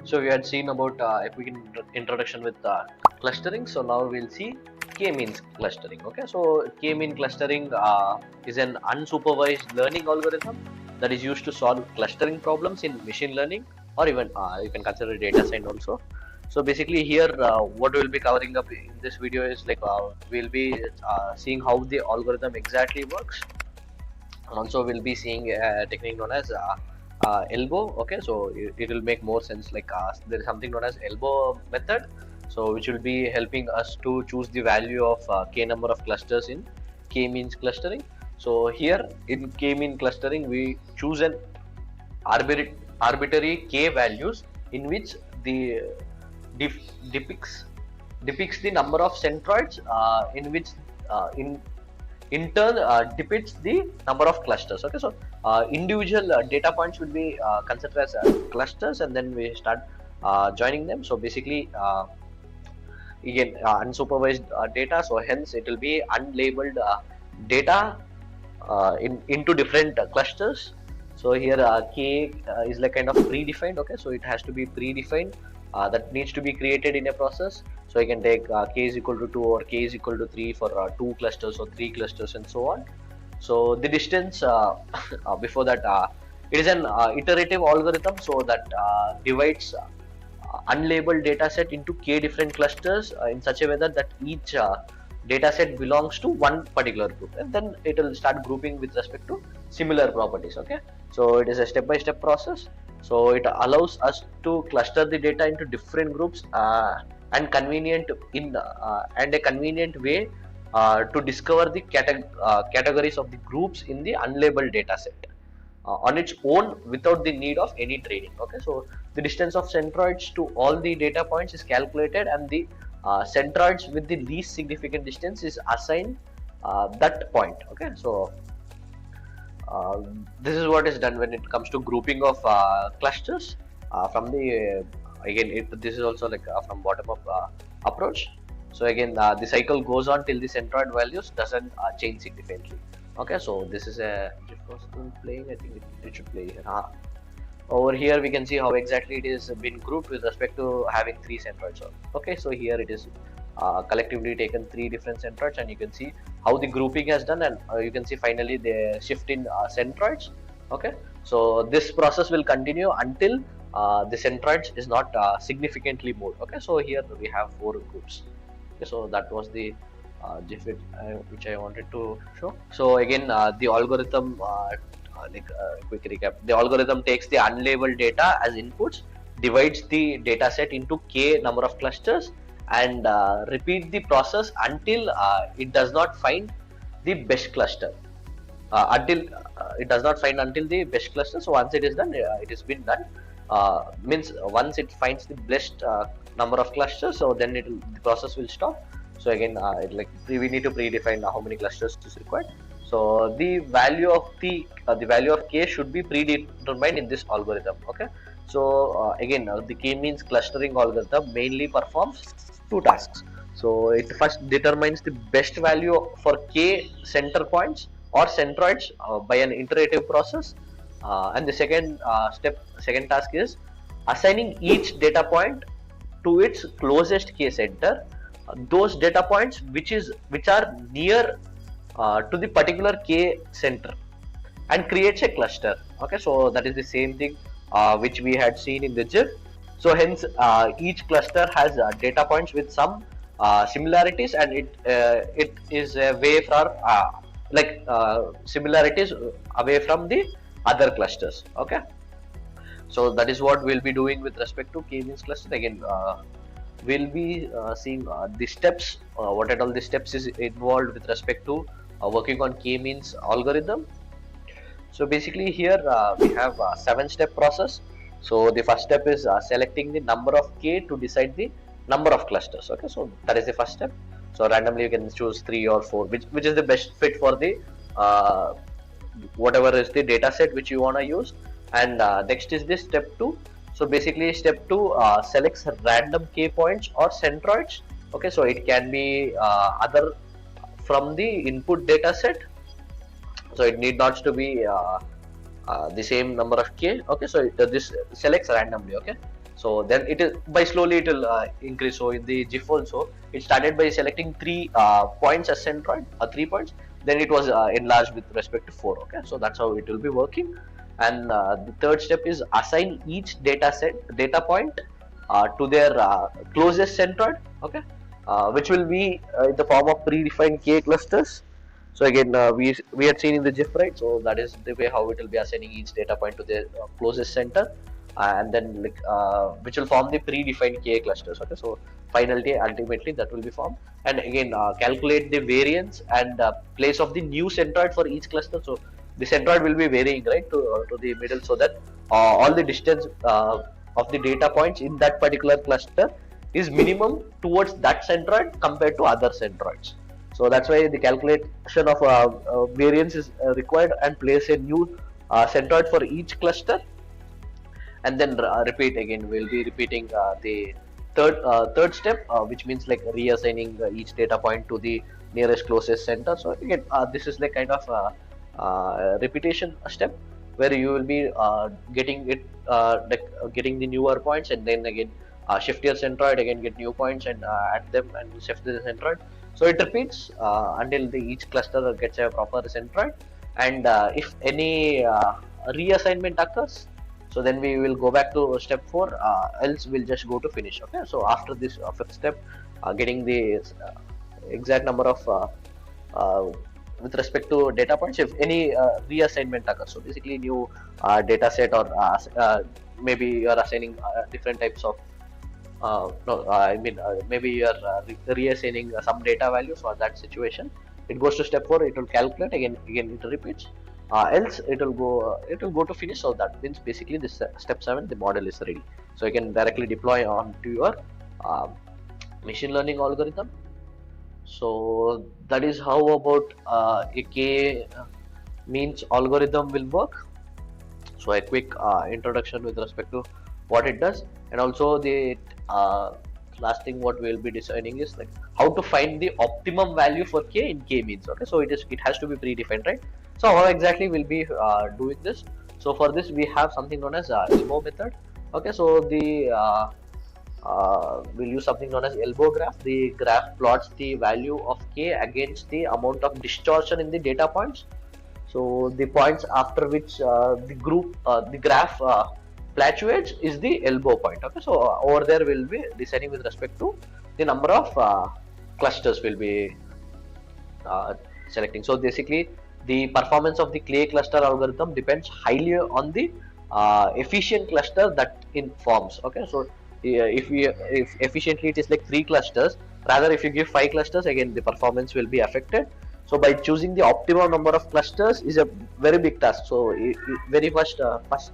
So we had seen about a quick introduction with clustering. So now we'll see k-means clustering. Okay, so k-mean clustering is an unsupervised learning algorithm that is used to solve clustering problems in machine learning, or even you can consider data science also. So basically here what we'll be covering up in this video is like we'll be seeing how the algorithm exactly works. Also we'll be seeing a technique known as elbow. Okay, so it will make more sense, like there is something known as elbow method, so which will be helping us to choose the value of k number of clusters in k-means clustering. So here in k-mean clustering we choose an arbitrary k values in which the depicts the number of centroids in which in turn depicts the number of clusters. Okay, so individual data points will be considered as clusters, and then we start joining them. So basically again unsupervised data, so hence it will be unlabeled data into different clusters. So here k is like kind of predefined. Okay, so it has to be predefined, that needs to be created in a process. So I can take k is equal to 2 or k is equal to 3 for 2 clusters or 3 clusters and so on. So the distance before that it is an iterative algorithm, so that divides unlabeled data set into k different clusters in such a way that each data set belongs to one particular group, and then it will start grouping with respect to similar properties. Okay, so it is a step-by-step process. So it allows us to cluster the data into different groups and a convenient way to discover the categories of the groups in the unlabeled data set on its own without the need of any training. Okay, so the distance of centroids to all the data points is calculated, and the centroids with the least significant distance is assigned that point. Okay, so this is what is done when it comes to grouping of clusters from the again this is also like from bottom up approach. So again the cycle goes on till the centroid values doesn't change significantly. Okay, so this is a GIF was still playing. I think it should play here. Over here we can see how exactly it is been grouped with respect to having 3 centroids. Okay, so here it is collectively taken 3 different centroids, and you can see how the grouping has done, and you can see finally the shift in centroids. Okay, so this process will continue until the centroids is not significantly moved. Okay, so here we have 4 groups. Okay, so that was the GIF which I wanted to show. So again the algorithm quick recap, the algorithm takes the unlabeled data as inputs, divides the data set into k number of clusters, and repeat the process until it does not find the best cluster. Until it does not find until the best cluster. So once it is done, it has been done. Means once it finds the best number of clusters, so then the process will stop. So again, we need to predefine how many clusters is required. So the value of the value of k should be predetermined in this algorithm. Okay. So again, the k-means clustering algorithm mainly performs 2 tasks. So it first determines the best value for k center points or centroids by an iterative process, and the second task is assigning each data point to its closest k center, those data points which are near to the particular k center, and creates a cluster. Okay, so that is the same thing which we had seen in the GIF. So hence each cluster has data points with some similarities, and it is a way for similarities away from the other clusters. Okay, so that is what we'll be doing with respect to k-means cluster. Again we'll be seeing the steps, what at all the steps is involved with respect to working on k-means algorithm. So basically here we have a 7-step process. So the first step is selecting the number of k to decide the number of clusters. Okay, so that is the first step. So randomly you can choose 3 or 4, which is the best fit for the whatever is the data set which you want to use. And next is the step 2. So basically step 2 selects random k points or centroids. Okay, so it can be other from the input data set, so it need not to be the same number of k. Okay, so this selects randomly. Okay, So then it is by slowly it will increase. So in the GIF also, it started by selecting 3 points as centroid, 3 points. Then it was enlarged with respect to 4. Okay, so that's how it will be working. And the third step is assign each data point to their closest centroid. Okay, which will be in the form of predefined K clusters. So again, we had seen in the GIF, right? So that is the way how it will be assigning each data point to their closest center, and then like which will form the predefined K clusters. Okay, so finally, ultimately that will be formed, and again calculate the variance and place of the new centroid for each cluster. So the centroid will be varying, right, to the middle, so that all the distance of the data points in that particular cluster is minimum towards that centroid compared to other centroids. So that's why the calculation of variance is required, and place a new centroid for each cluster, and then repeat again. We'll be repeating the third step, which means like reassigning each data point to the nearest closest center. So again, this is like kind of repetition step where you will be getting it getting the newer points, and then again shift your centroid, again get new points and add them and shift the centroid. So it repeats until each cluster gets a proper centroid, and if any reassignment occurs, so then we will go back to step 4, else we'll just go to finish. Okay, so after this fifth step, getting the exact number of with respect to data points, if any reassignment occurs, so basically new data set, or maybe you are assigning different types of no, I mean maybe you are reassigning some data values for that situation. It goes to step 4. It will calculate again. It repeats. Else it will go to finish. So that means basically this step 7, the model is ready. So you can directly deploy onto your machine learning algorithm. So that is how about a K means algorithm will work. So a quick introduction with respect to what it does, and also the last thing what we will be deciding is like how to find the optimum value for K in K means. Okay, so it has to be predefined, right? So how exactly we'll be doing this? So for this we have something known as elbow method. Okay, so the we'll use something known as elbow graph. The graph plots the value of K against the amount of distortion in the data points. So the points after which the graph fluctuates is the elbow point. Okay, so over there we'll be deciding with respect to the number of clusters we'll be selecting. So basically, the performance of the clay cluster algorithm depends highly on the efficient cluster that it forms. Okay, so if efficiently it is like 3 clusters, rather if you give 5 clusters, again the performance will be affected. So by choosing the optimum number of clusters is a very big task. So very first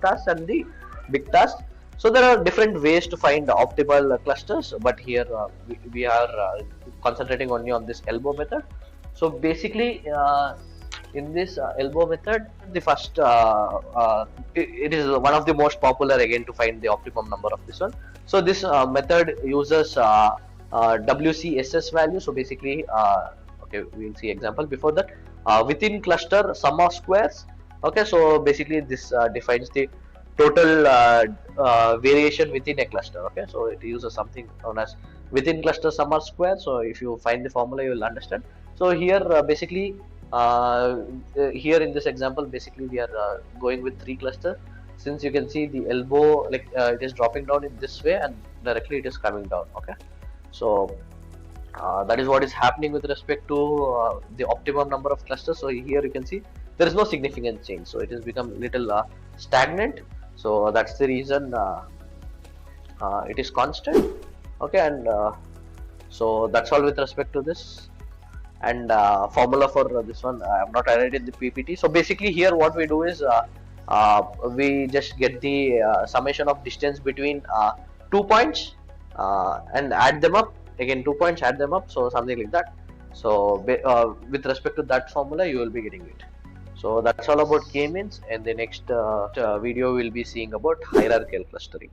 task and the big task. So there are different ways to find the optimal clusters, but here we are concentrating only on this elbow method. So basically, in this elbow method, the first it is one of the most popular again to find the optimum number of this one. So this method uses WCSS value. So basically, okay, we'll see example. Before that, within cluster sum of squares. Okay, so basically this defines the total variation within a cluster. Okay, so it uses something known as within cluster sum of square. So if you find the formula, you will understand. So here basically here in this example, basically we are going with 3 clusters. Since you can see the elbow, like it is dropping down in this way, and directly it is coming down. Okay, so that is what is happening with respect to the optimum number of clusters. So here you can see there is no significant change, so it has become little stagnant. So that's the reason it is constant. Okay, and so that's all with respect to this. And formula for this one I have not added in the PPT. So basically here what we do is we just get the summation of distance between 2 points and add them up. Again 2 points, add them up, so something like that. So with respect to that formula you will be getting it. So that's all about K-means, and the next video we'll be seeing about hierarchical clustering.